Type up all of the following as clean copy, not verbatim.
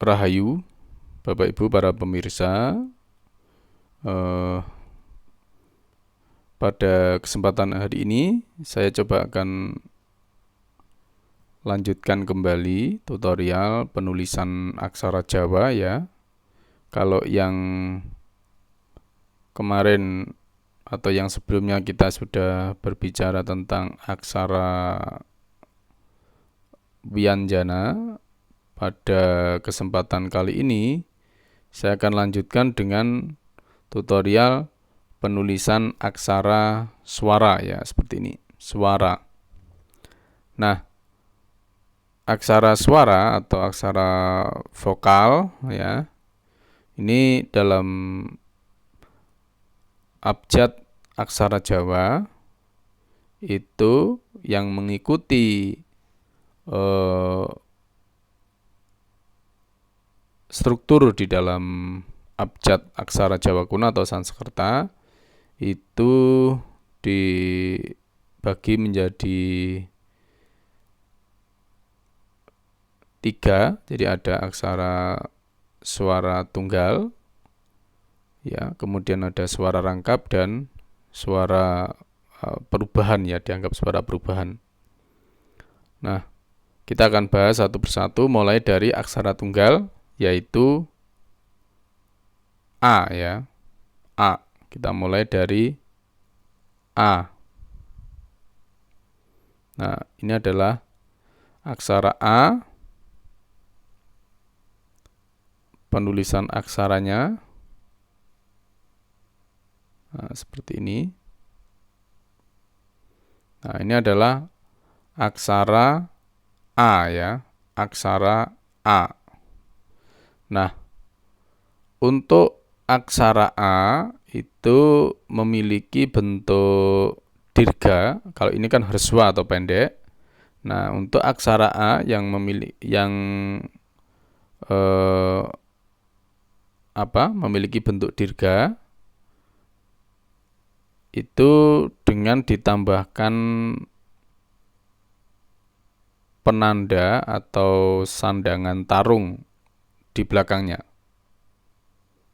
Rahayu, Bapak Ibu para pemirsa. Pada kesempatan hari ini saya coba akan lanjutkan kembali tutorial penulisan aksara Jawa ya. Kalau yang kemarin atau yang sebelumnya kita sudah berbicara tentang aksara Wianjana, pada kesempatan kali ini saya akan lanjutkan dengan tutorial penulisan aksara suara ya, seperti ini, suara. Nah, aksara suara atau aksara vokal ya, ini dalam abjad aksara Jawa itu yang mengikuti struktur di dalam abjad aksara Jawa kuno atau Sanskerta itu dibagi menjadi 3. Jadi ada aksara suara tunggal ya, kemudian ada suara rangkap dan suara perubahan ya, dianggap suara perubahan. Nah, kita akan bahas satu persatu mulai dari aksara tunggal yaitu A ya. A. Kita mulai dari A. Nah, ini adalah aksara A. Penulisan aksaranya seperti ini. Nah, ini adalah aksara A ya, aksara A. Nah, untuk aksara A itu memiliki bentuk dirga. Kalau ini kan hreswa atau pendek. Nah, untuk aksara A yang memiliki bentuk dirga itu dengan ditambahkan penanda atau sandangan tarung di belakangnya.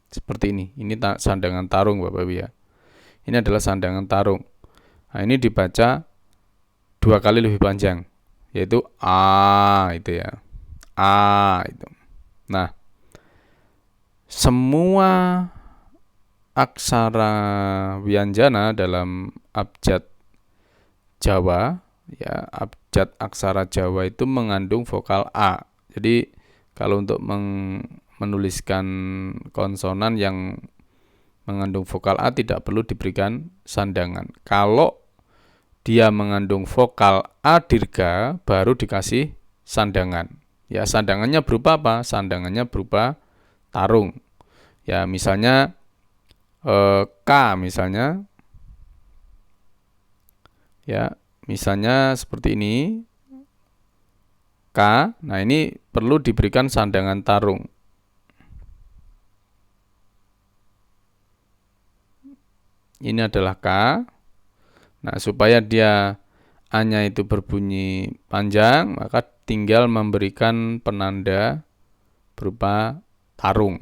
Seperti ini. Ini sandangan tarung Bapak Ibu ya. Ini adalah sandangan tarung. Nah, ini dibaca 2 kali lebih panjang, yaitu A itu ya. A itu. Nah, semua aksara Wianjana dalam abjad Jawa ya, abjad aksara Jawa itu mengandung vokal A. Jadi kalau untuk menuliskan konsonan yang mengandung vokal A tidak perlu diberikan sandangan. Kalau dia mengandung vokal A dirga baru dikasih sandangan. Ya, sandangannya berupa apa? Sandangannya berupa tarung. Ya, misalnya K misalnya. Ya, misalnya seperti ini. K. Nah, ini perlu diberikan sandangan tarung. Ini adalah K. Nah, supaya dia A-nya itu berbunyi panjang, maka tinggal memberikan penanda berupa tarung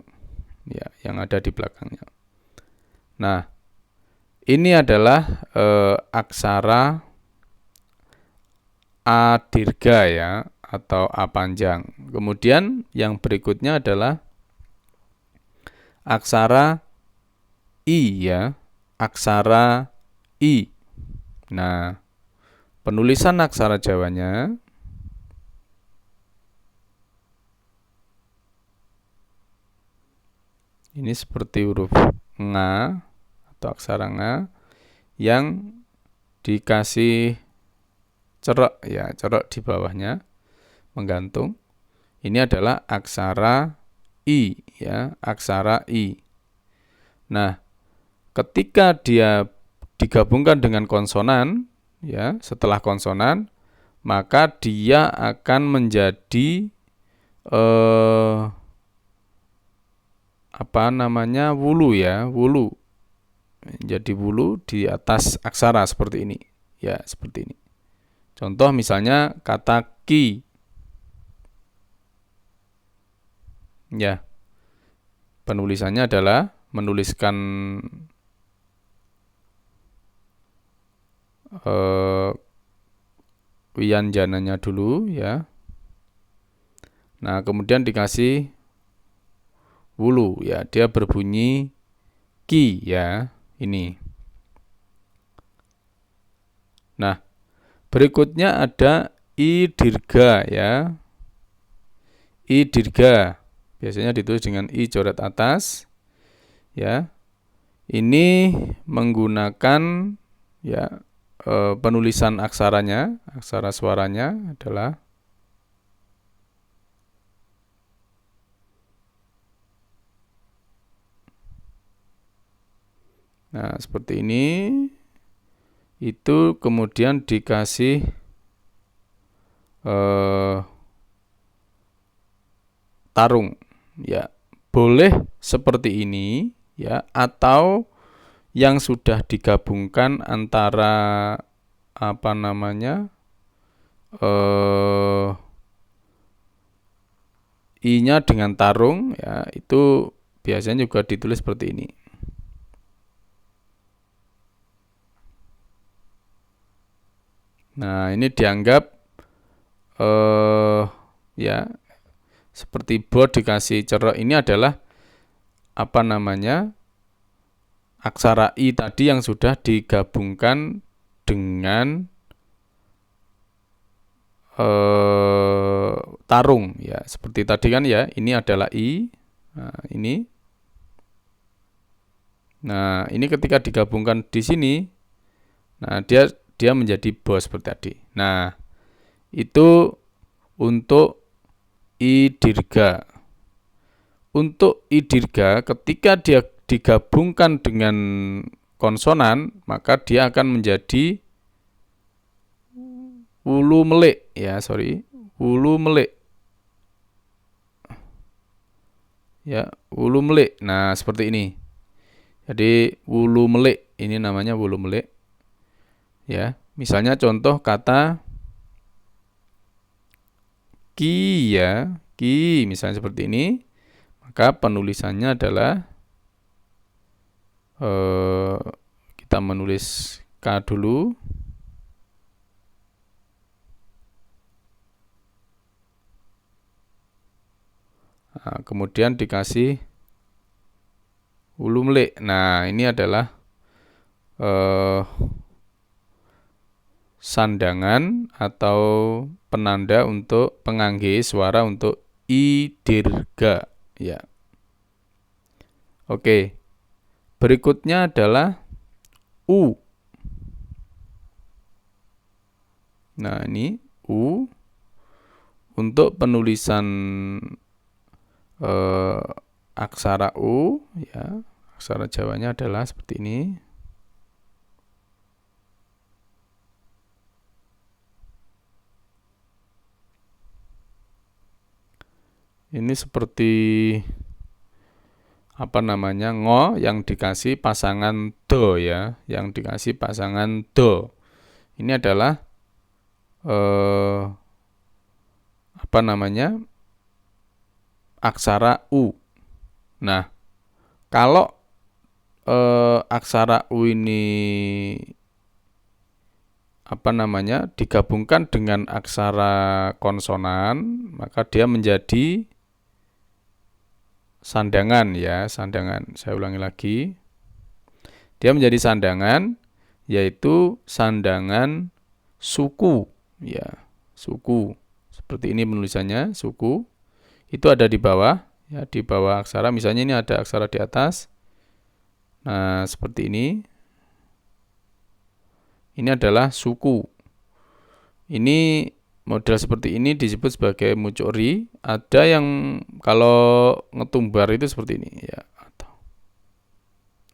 ya, yang ada di belakangnya. Nah, ini adalah aksara A dirga ya, atau A panjang. Kemudian yang berikutnya adalah aksara I ya, aksara I. Nah, penulisan aksara Jawanya ini seperti huruf nga atau aksara nga yang dikasih cerek ya, cerek di bawahnya menggantung. Ini adalah aksara I ya, aksara I. Nah, ketika dia digabungkan dengan konsonan ya, setelah konsonan maka dia akan menjadi wulu ya, wulu. Jadi wulu di atas aksara seperti ini. Ya, seperti ini. Contoh misalnya kata ki. Ya, penulisannya adalah menuliskan wianjananya dulu ya. Nah, kemudian dikasih wulu ya, dia berbunyi ki ya, ini. Nah, berikutnya ada i dirga ya. I dirga biasanya ditulis dengan i coret atas ya. Ini menggunakan ya penulisan aksaranya, aksara suaranya adalah nah seperti ini. Itu kemudian dikasih tarung ya. Boleh seperti ini ya, atau yang sudah digabungkan antara apa namanya i-nya dengan tarung ya, itu biasanya juga ditulis seperti ini. Nah, ini dianggap ya seperti bot dikasih cerok, ini adalah apa namanya aksara i tadi yang sudah digabungkan dengan tarung ya, seperti tadi kan ya, ini adalah i. Nah, ini. Nah, ini ketika digabungkan di sini, nah dia menjadi bo seperti tadi. Nah, itu untuk i dirga. Untuk i dirga ketika dia digabungkan dengan konsonan, maka dia akan menjadi wulu melik ya, wulu melik. Ya, wulu melik. Nah, seperti ini. Jadi wulu melik ini namanya wulu melik. Ya, misalnya contoh kata ki ya, ki misalnya seperti ini, maka penulisannya adalah kita menulis k dulu. Nah, kemudian dikasih wulu melik. Nah, ini adalah sandangan atau penanda untuk pengangge suara untuk i dirga ya. Oke. Berikutnya adalah u. Nah, ini u untuk penulisan aksara u ya. Aksara Jawanya adalah seperti ini. Ini seperti apa namanya ngo yang dikasih pasangan do ya, yang dikasih pasangan do. Ini adalah apa namanya aksara u. Nah, kalau aksara u ini apa namanya digabungkan dengan aksara konsonan, maka dia menjadi sandangan ya, sandangan. Saya ulangi lagi. Dia menjadi sandangan, yaitu sandangan suku ya, suku. Seperti ini penulisannya, suku. Itu ada di bawah ya, di bawah aksara. Misalnya ini ada aksara di atas. Nah, seperti ini. Ini adalah suku. Ini model seperti ini disebut sebagai mucuri. Ada yang kalau ngetumbar itu seperti ini ya, atau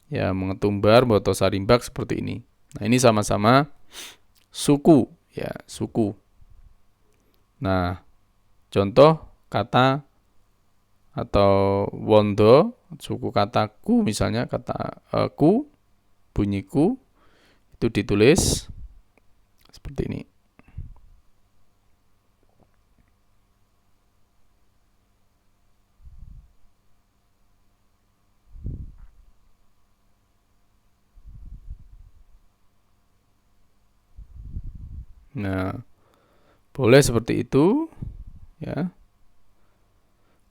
ya mengetumbar boto sarimbak seperti ini. Nah, ini sama-sama suku ya, suku. Nah, contoh kata atau wondo, suku kata ku misalnya, kata ku, bunyiku itu ditulis seperti ini. Nah, boleh seperti itu ya.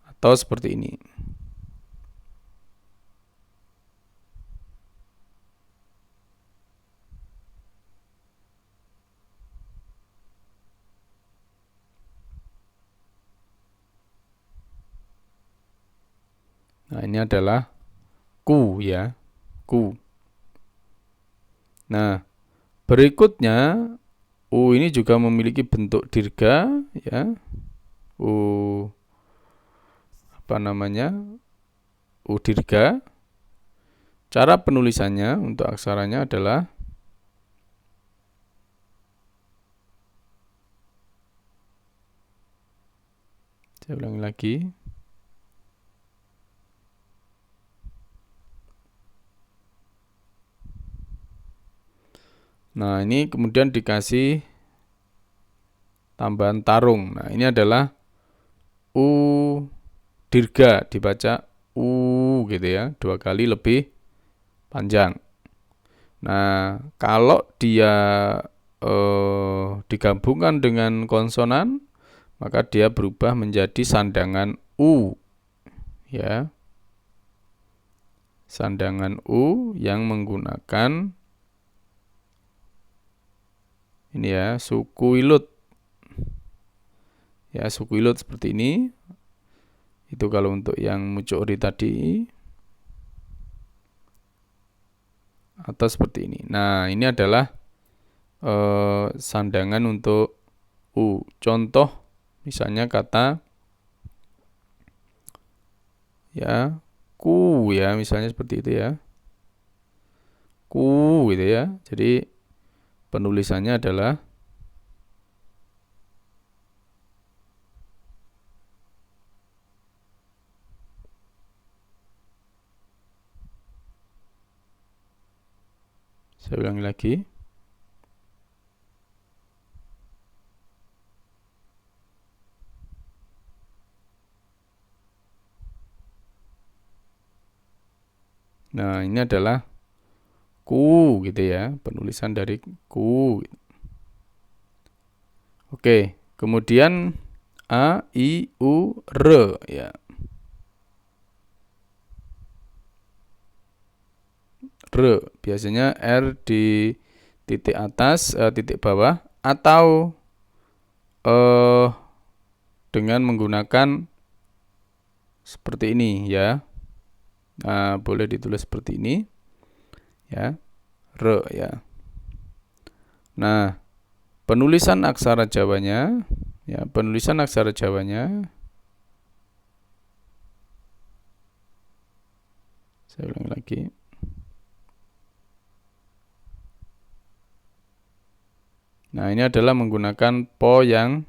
Atau seperti ini. Nah, ini adalah ku ya, ku. Nah, berikutnya u ini juga memiliki bentuk dirga ya. U apa namanya? U dirga. Cara penulisannya untuk aksaranya adalah saya ulangi lagi. Nah, ini kemudian dikasih tambahan tarung. Nah, ini adalah u dirga, dibaca u gitu ya, 2 kali lebih panjang. Nah, kalau dia digabungkan dengan konsonan, maka dia berubah menjadi sandangan u ya. Sandangan u yang menggunakan ini ya, suku ilut. Ya, suku ilut seperti ini. Itu kalau untuk yang mucuri tadi. Atau seperti ini. Nah, ini adalah sandangan untuk u. Contoh misalnya kata ya, ku ya, misalnya seperti itu ya. Ku gitu ya. Jadi penulisannya adalah saya ulangi lagi. Nah, ini adalah ku gitu ya, penulisan dari ku. Oke, kemudian a, i, u, r ya. R, biasanya R di titik atas, titik bawah, atau dengan menggunakan seperti ini ya. Nah, boleh ditulis seperti ini ya, R ya. Nah, penulisan aksara Jawanya ya, penulisan aksara Jawanya saya ulangi lagi. Nah, ini adalah menggunakan po yang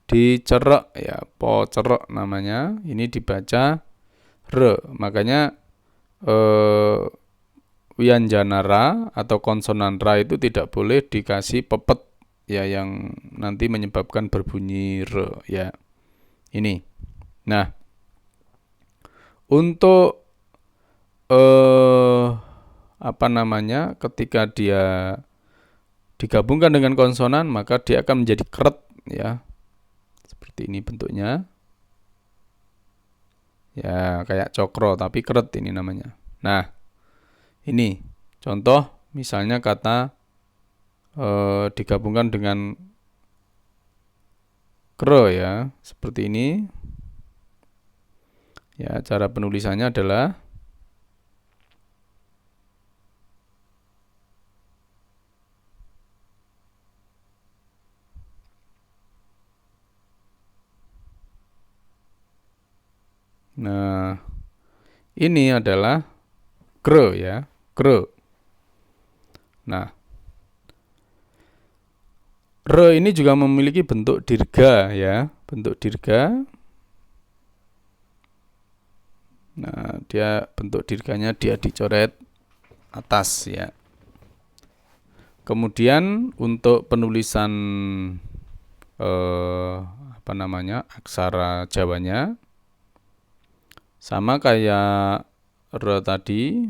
dicerek ya, po cerek namanya. Ini dibaca R. Makanya wianjana ra atau konsonan ra itu tidak boleh dikasih pepet ya, yang nanti menyebabkan berbunyi R ya. Ini. Nah, untuk apa namanya? Ketika dia digabungkan dengan konsonan, maka dia akan menjadi keret ya. Seperti ini bentuknya. Ya, kayak cokro tapi keret ini namanya. Nah, ini contoh misalnya kata digabungkan dengan kro ya, seperti ini. Ya, cara penulisannya adalah nah, ini adalah kro ya, kro. Nah, R ini juga memiliki bentuk dirga ya, bentuk dirga. Nah, dia bentuk dirganya dia dicoret atas ya. Kemudian untuk penulisan apa namanya? Aksara Jawanya sama kayak R tadi.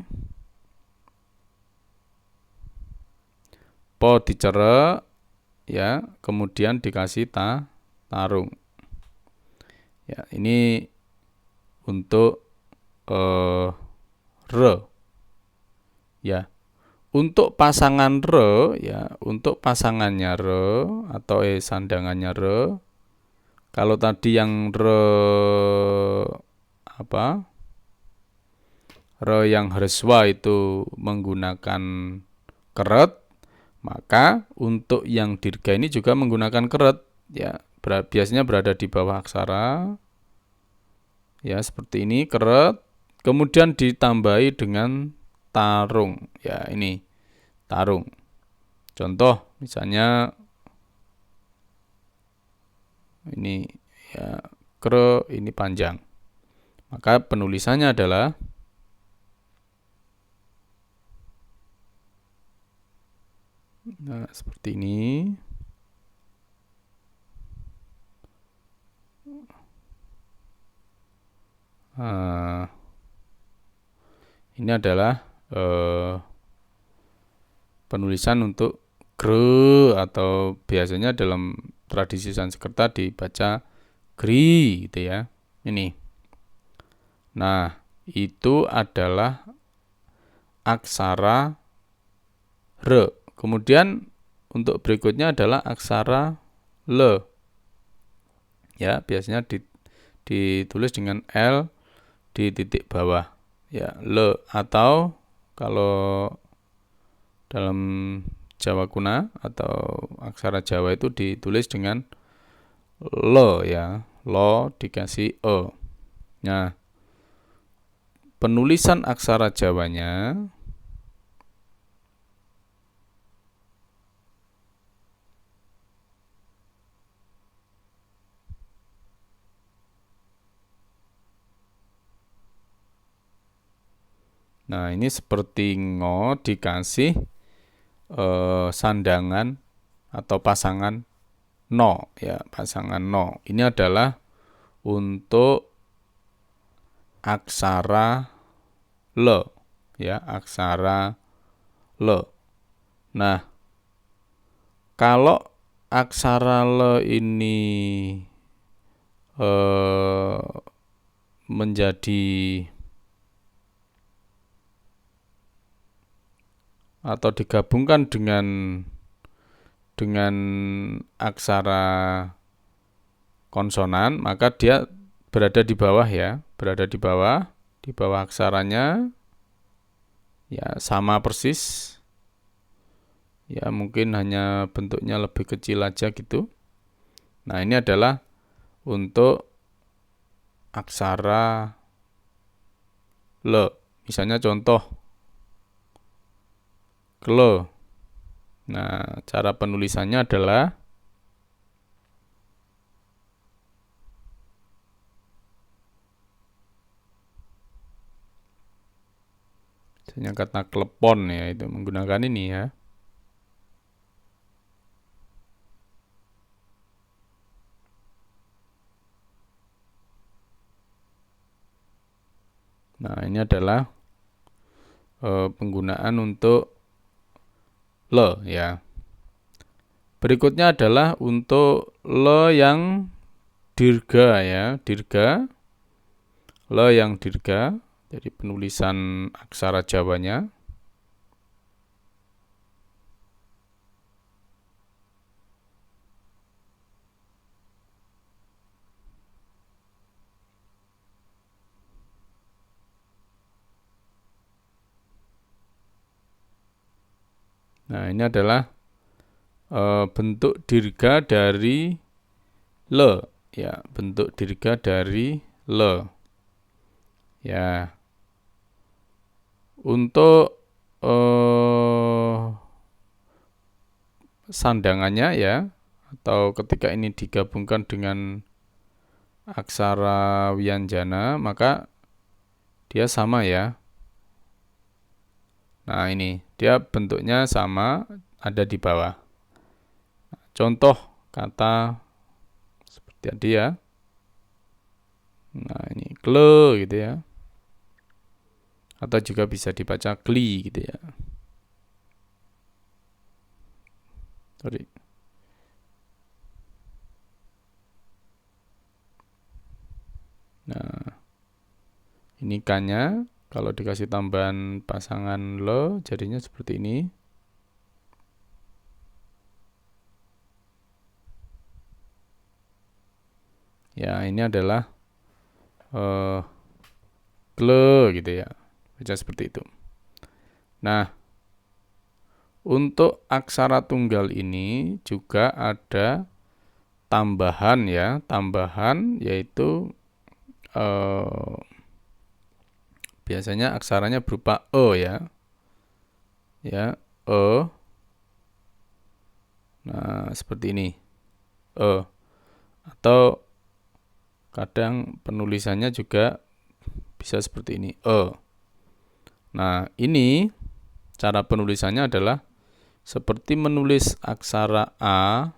Po dicerek, ya, kemudian dikasih tarung. Ya, ini untuk re. Ya. Untuk pasangan re, ya, untuk pasangannya re atau sandangannya re. Kalau tadi yang re apa? Re yang hreswa itu menggunakan keret, maka untuk yang dirga ini juga menggunakan keret, ya. Biasanya berada di bawah aksara, ya, seperti ini, keret, kemudian ditambahi dengan tarung, ya, ini tarung. Contoh misalnya ini, ya, kre ini panjang, maka penulisannya adalah seperti ini. Ini adalah penulisan untuk gre, atau biasanya dalam tradisi Sanskerta dibaca gri gitu ya. Ini. Nah, itu adalah aksara re. Kemudian untuk berikutnya adalah aksara le. Ya, biasanya ditulis dengan L di titik bawah. Ya, le, atau kalau dalam Jawa kuna atau aksara Jawa itu ditulis dengan lo, ya. Lo dikasih e. Nah, penulisan aksara Jawanya nah, ini seperti ngo dikasih sandangan atau pasangan no, ya, pasangan no. Ini adalah untuk aksara le, ya, aksara le. Nah, kalau aksara le ini menjadi atau digabungkan dengan aksara konsonan, maka dia berada di bawah, ya, berada di bawah aksaranya, ya, sama persis, ya, mungkin hanya bentuknya lebih kecil aja gitu. Nah, ini adalah untuk aksara le. Misalnya contoh kle. Nah, cara penulisannya adalah misalnya kata klepon, ya, itu menggunakan ini, ya. Nah, ini adalah penggunaan untuk le, ya. Berikutnya adalah untuk le yang dirga, ya, dirga. Le yang dirga, jadi penulisan aksara Jawanya. Nah, ini adalah bentuk dirga dari le, ya, bentuk dirga dari le. Ya. Untuk sandangannya, ya, atau ketika ini digabungkan dengan aksara wianjana, maka dia sama, ya. Nah, ini dia bentuknya sama, ada di bawah. Contoh kata seperti tadi, ya. Nah, ini kle gitu, ya. Atau juga bisa dibaca kli gitu, ya. Sorry. Ini K-nya, kalau dikasih tambahan pasangan lo jadinya seperti ini. Ya, ini adalah gle gitu ya. Baca seperti itu. Nah, untuk aksara tunggal ini juga ada tambahan ya, tambahan yaitu biasanya aksaranya berupa ya. Ya, Nah, seperti ini. Atau kadang penulisannya juga bisa seperti ini. Nah, ini cara penulisannya adalah seperti menulis aksara A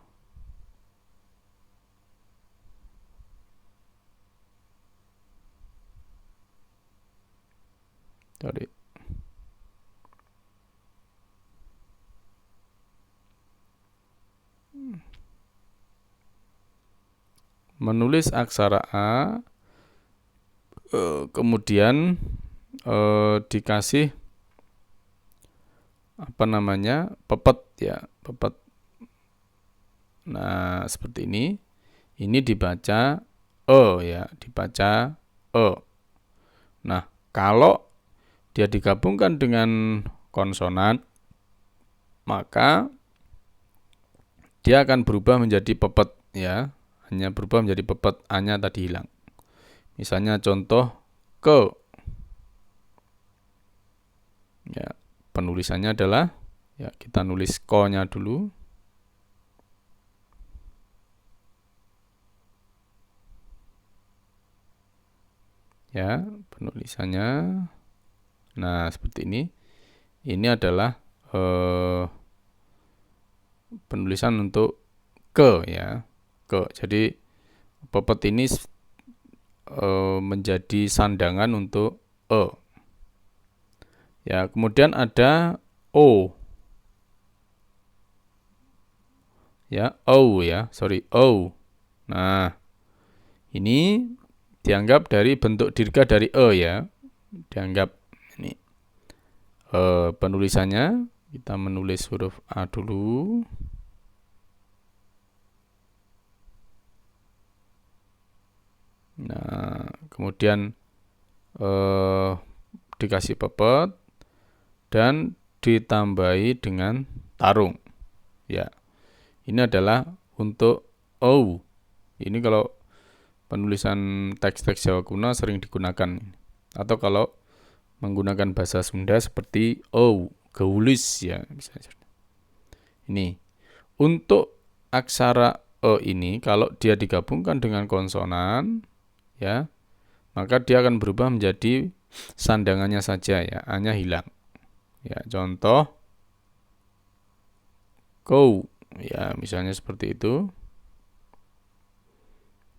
menulis aksara A kemudian dikasih pepet ya, pepet. Nah, seperti ini. Ini dibaca ya, dibaca Nah, kalau dia digabungkan dengan konsonan, maka dia akan berubah menjadi pepet ya. Hanya berubah menjadi pepet, A-nya tadi hilang. Misalnya contoh ke. Ya, penulisannya adalah ya, kita nulis ko-nya dulu. Ya, penulisannya. Nah, seperti ini. Ini adalah penulisan untuk ke ya. Ke. Jadi pepet ini menjadi sandangan untuk Ya, kemudian ada O. Ya, O ya, sorry, O. Nah, ini dianggap dari bentuk dirga dari ya. Dianggap ini. Penulisannya, kita menulis huruf A dulu. Nah, kemudian dikasih pepet dan ditambahi dengan tarung. Ya, ini adalah untuk O. Ini kalau penulisan teks-teks Jawa kuno sering digunakan. Atau kalau menggunakan bahasa Sunda seperti geulis ya. Ini. Untuk aksara ini kalau dia digabungkan dengan konsonan ya, maka dia akan berubah menjadi sandangannya saja ya, A-nya hilang. Ya, contoh go ya, misalnya seperti itu.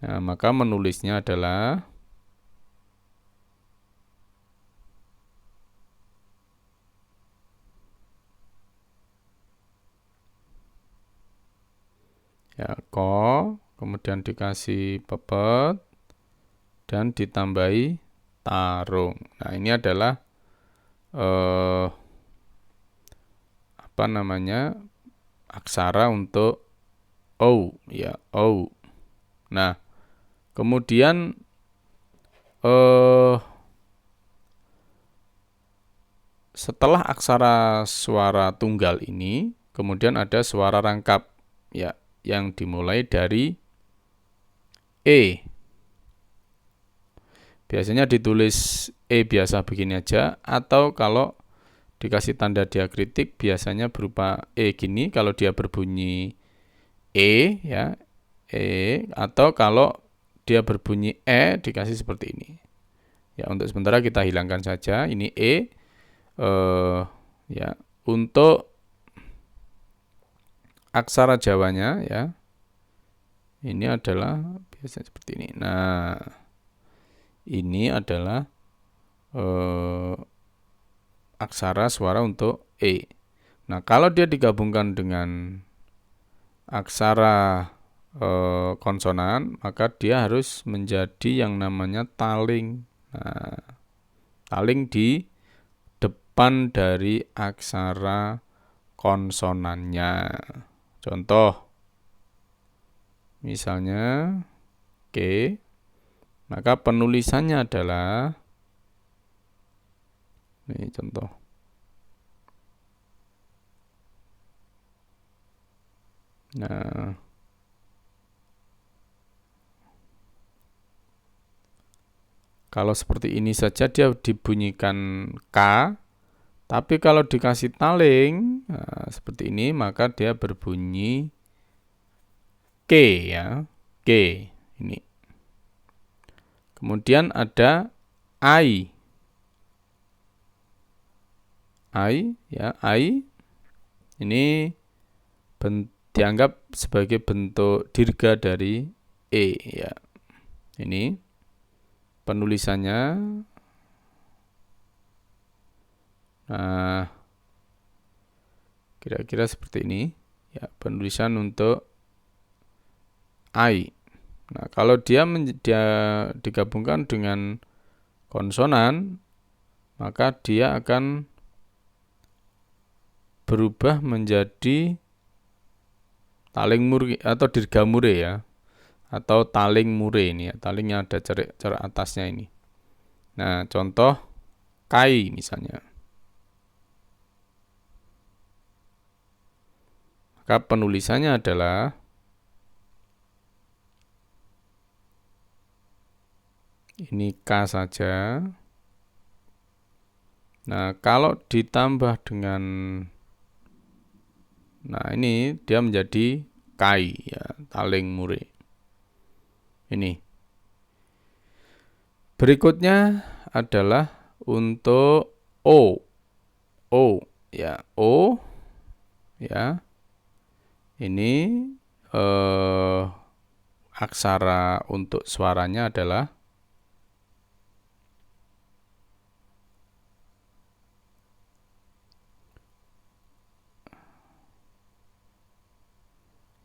Nah, maka menulisnya adalah ya ko, kemudian dikasih pepet dan ditambahi tarung. Nah, ini adalah aksara untuk ya, Nah, kemudian setelah aksara suara tunggal ini, kemudian ada suara rangkap ya, yang dimulai dari Biasanya ditulis biasa begini aja, atau kalau dikasih tanda diakritik biasanya berupa gini kalau dia berbunyi ya, atau kalau dia berbunyi dikasih seperti ini. Ya, untuk sementara kita hilangkan saja ini ya. Untuk aksara Jawanya ya, ini adalah biasanya seperti ini. Nah, ini adalah aksara suara untuk Nah, kalau dia digabungkan dengan aksara konsonan, maka dia harus menjadi yang namanya taling. Nah, Taling di depan dari aksara konsonannya. Contoh, misalnya K, maka penulisannya adalah, ini contoh. Nah, kalau seperti ini saja dia dibunyikan K, tapi kalau dikasih taling seperti ini, maka dia berbunyi K ya, K ini. Kemudian ada I ya, I ini dianggap sebagai bentuk dirga dari E ya. Ini penulisannya. Nah, kira-kira seperti ini ya, penulisan untuk I. Nah, kalau dia digabungkan dengan konsonan, maka dia akan berubah menjadi taling mure atau dirga mure ya, atau taling mure ini ya, talingnya ada cerak atasnya ini. Nah, contoh kai misalnya. Maka penulisannya adalah ini K saja. Nah, kalau ditambah dengan, nah ini dia menjadi kai ya, taling mure. Ini. Berikutnya adalah untuk O. O ya, O ya. Ini aksara untuk suaranya adalah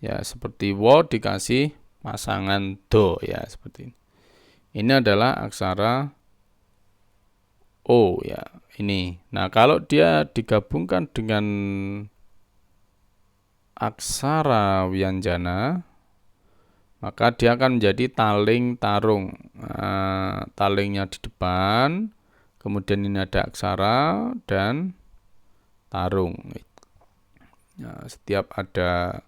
ya seperti wo dikasih pasangan do ya, seperti ini. Ini adalah aksara O ya, ini. Nah, kalau dia digabungkan dengan aksara wianjana, maka dia akan menjadi taling tarung. Nah, talingnya di depan, kemudian ini ada aksara dan tarung. Nah, setiap ada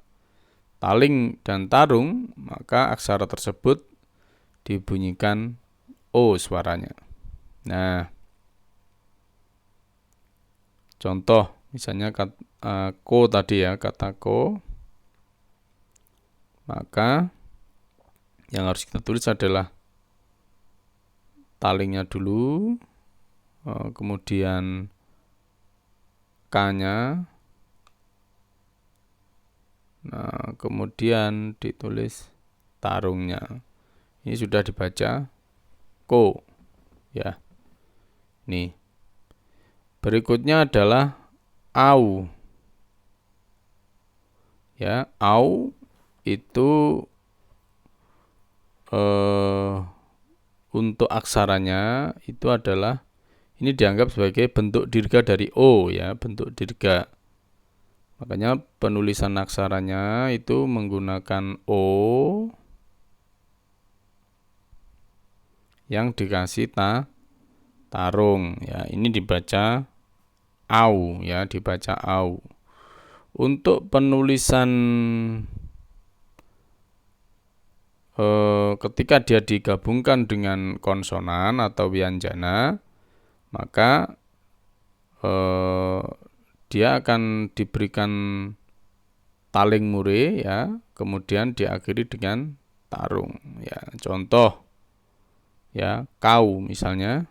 taling dan tarung, maka aksara tersebut dibunyikan O suaranya. Nah, contoh misalnya ko tadi ya, kata ko, maka yang harus kita tulis adalah talingnya dulu, kemudian K-nya, nah kemudian ditulis tarungnya. Ini sudah dibaca ko ya. Nih. Berikutnya adalah au. Ya, au itu untuk aksaranya itu adalah, ini dianggap sebagai bentuk dirga dari O ya, bentuk dirga. Makanya penulisan aksaranya itu menggunakan O yang dikasih tarung ya. Ini dibaca au ya, dibaca au. Untuk penulisan ketika dia digabungkan dengan konsonan atau wianjana, maka dia akan diberikan taling mure ya, kemudian diakhiri dengan tarung ya. Contoh ya, kau misalnya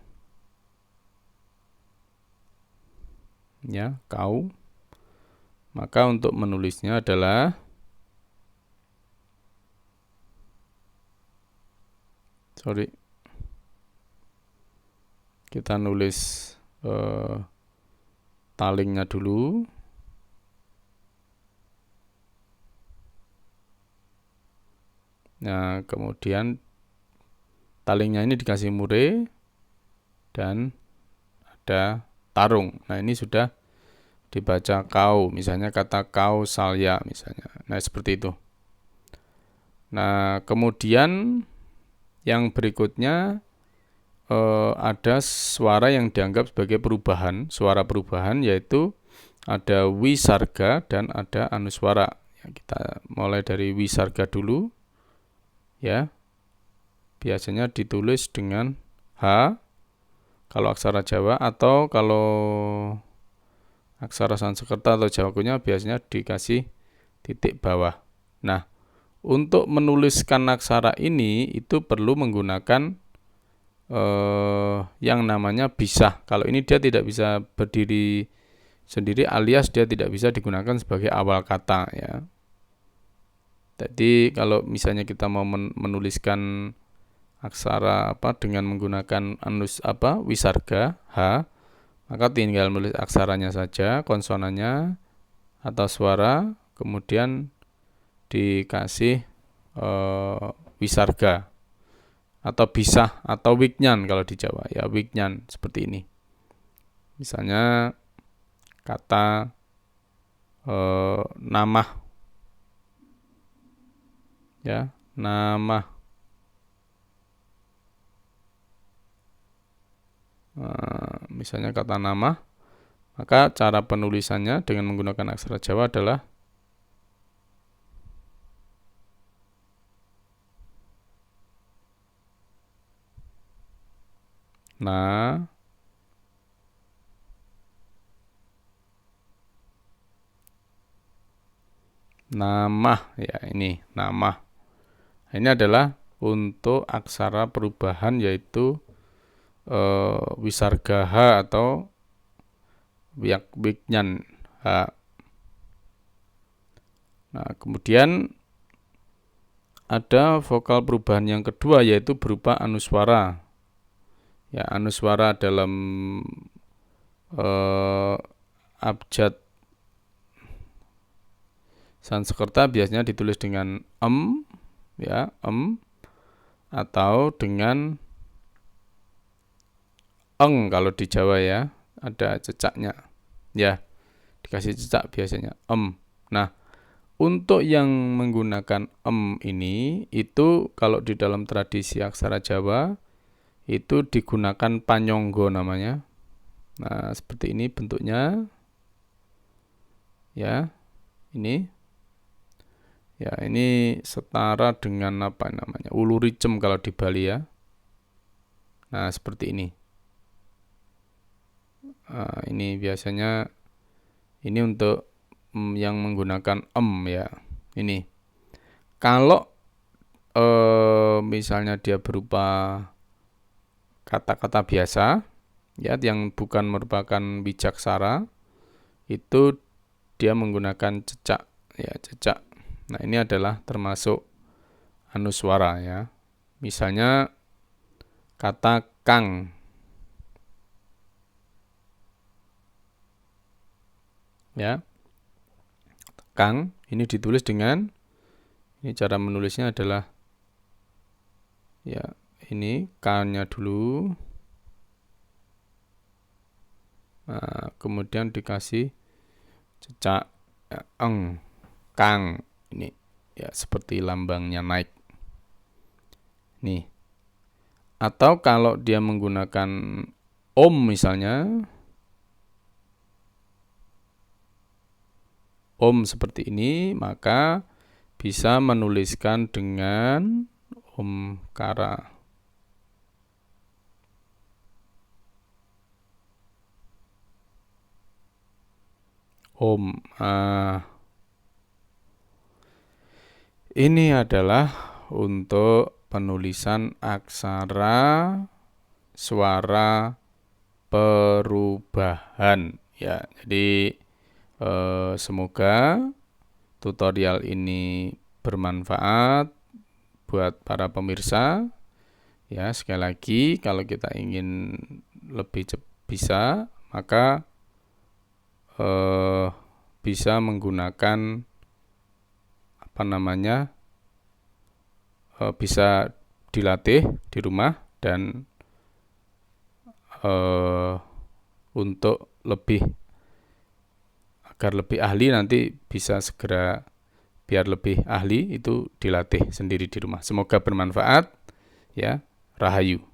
ya, kau. Maka untuk menulisnya adalah, kita nulis talingnya dulu. Nah, kemudian talingnya ini dikasih mure dan ada tarung. Nah, ini sudah dibaca kau, misalnya kata kau salya misalnya. Nah, seperti itu. Nah, kemudian yang berikutnya ada suara yang dianggap sebagai perubahan, suara perubahan, yaitu ada wisarga dan ada anuswara. Ya, kita mulai dari wisarga dulu, ya. Biasanya ditulis dengan H kalau aksara Jawa, atau kalau aksara Sanskerta atau Jawa Kunya biasanya dikasih titik bawah. Nah, untuk menuliskan aksara ini itu perlu menggunakan yang namanya bisah. Kalau ini dia tidak bisa berdiri sendiri, alias dia tidak bisa digunakan sebagai awal kata, ya. Jadi kalau misalnya kita mau menuliskan aksara dengan menggunakan wisarga H, maka tinggal menulis aksaranya saja, konsonannya atau suara, kemudian dikasih wisarga atau bisah atau wignan kalau di Jawa, ya, wignan seperti ini. Misalnya kata nama, ya, nama. Misalnya kata nama, maka cara penulisannya dengan menggunakan aksara Jawa adalah nama, ya, ini nama. Ini adalah untuk aksara perubahan, yaitu wisarga H atau wignan H. Nah, kemudian ada vokal perubahan yang kedua, yaitu berupa anuswara. Ya, anuswara dalam abjad Sanskerta biasanya ditulis dengan ya, atau dengan kalau di Jawa, ya, ada cecaknya, ya, dikasih cecak biasanya Nah, untuk yang menggunakan ini, itu kalau di dalam tradisi aksara Jawa itu digunakan panyonggo namanya. Nah, seperti ini bentuknya, ya, ini, ya, ini setara dengan uluricem kalau di Bali, ya. Nah, seperti ini. Ini biasanya ini untuk yang menggunakan ya. Ini kalau misalnya dia berupa kata-kata biasa, ya, yang bukan merupakan wijaksara, itu dia menggunakan cecak, ya, cecak. Nah, ini adalah termasuk anuswara, ya. Misalnya kata kang, ya, kang ini ditulis dengan, ini cara menulisnya adalah, ya, ini k-nya dulu, nah, kemudian dikasih cecak, ya, kang, ini, ya, seperti lambangnya naik. Nih. Atau kalau dia menggunakan misalnya seperti ini, maka bisa menuliskan dengan omkara. Ini adalah untuk penulisan aksara suara perubahan, ya. Jadi semoga tutorial ini bermanfaat buat para pemirsa. Ya, sekali lagi kalau kita ingin lebih bisa, maka bisa menggunakan bisa dilatih di rumah dan untuk agar lebih ahli nanti bisa segera biar lebih ahli itu dilatih sendiri di rumah. Semoga bermanfaat ya. Rahayu.